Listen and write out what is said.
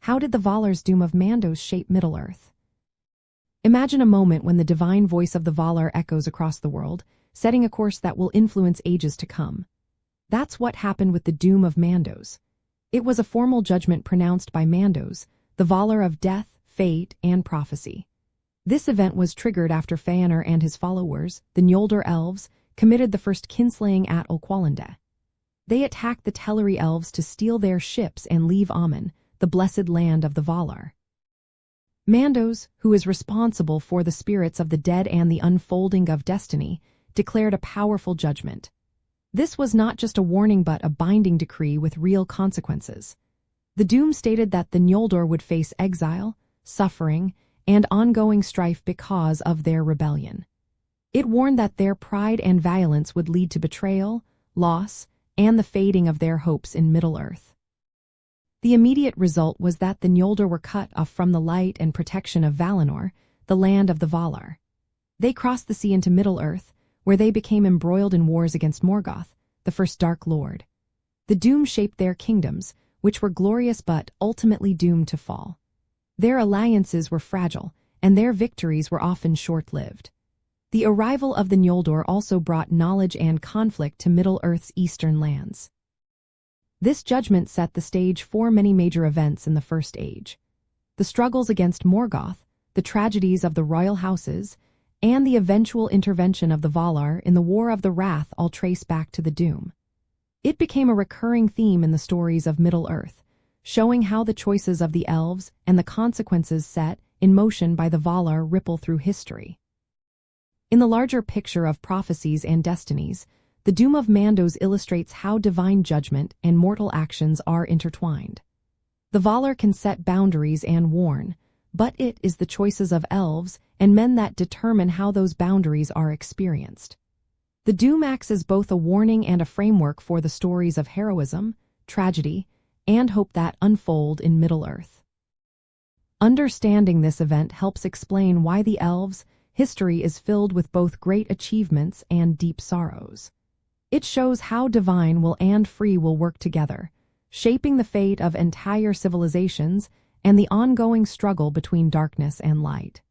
How did the Valar's doom of Mandos shape Middle-earth? Imagine a moment when the divine voice of the Valar echoes across the world, setting a course that will influence ages to come. That's what happened with the doom of Mandos. It was a formal judgment pronounced by Mandos, the Valar of death, fate, and prophecy. This event was triggered after Fëanor and his followers, the Noldor elves, committed the first kinslaying at Olqualinde. They attacked the Teleri elves to steal their ships and leave Aman, the blessed land of the Valar. Mandos, who is responsible for the spirits of the dead and the unfolding of destiny, declared a powerful judgment. This was not just a warning but a binding decree with real consequences. The doom stated that the Noldor would face exile, suffering, and ongoing strife because of their rebellion. It warned that their pride and violence would lead to betrayal, loss, and the fading of their hopes in Middle-earth. The immediate result was that the Noldor were cut off from the light and protection of Valinor, the land of the Valar. They crossed the sea into Middle-earth, where they became embroiled in wars against Morgoth, the first Dark Lord. The doom shaped their kingdoms, which were glorious but ultimately doomed to fall. Their alliances were fragile, and their victories were often short-lived. The arrival of the Noldor also brought knowledge and conflict to Middle-earth's eastern lands. This judgment set the stage for many major events in the First Age. The struggles against Morgoth, the tragedies of the royal houses, and the eventual intervention of the Valar in the War of the Wrath all trace back to the doom. It became a recurring theme in the stories of Middle-earth, showing how the choices of the elves and the consequences set in motion by the Valar ripple through history. In the larger picture of prophecies and destinies, the doom of Mandos illustrates how divine judgment and mortal actions are intertwined. The Valar can set boundaries and warn, but it is the choices of elves and men that determine how those boundaries are experienced. The doom acts as both a warning and a framework for the stories of heroism, tragedy, and hope that unfold in Middle-earth. Understanding this event helps explain why the elves' history is filled with both great achievements and deep sorrows. It shows how divine will and free will work together, shaping the fate of entire civilizations and the ongoing struggle between darkness and light.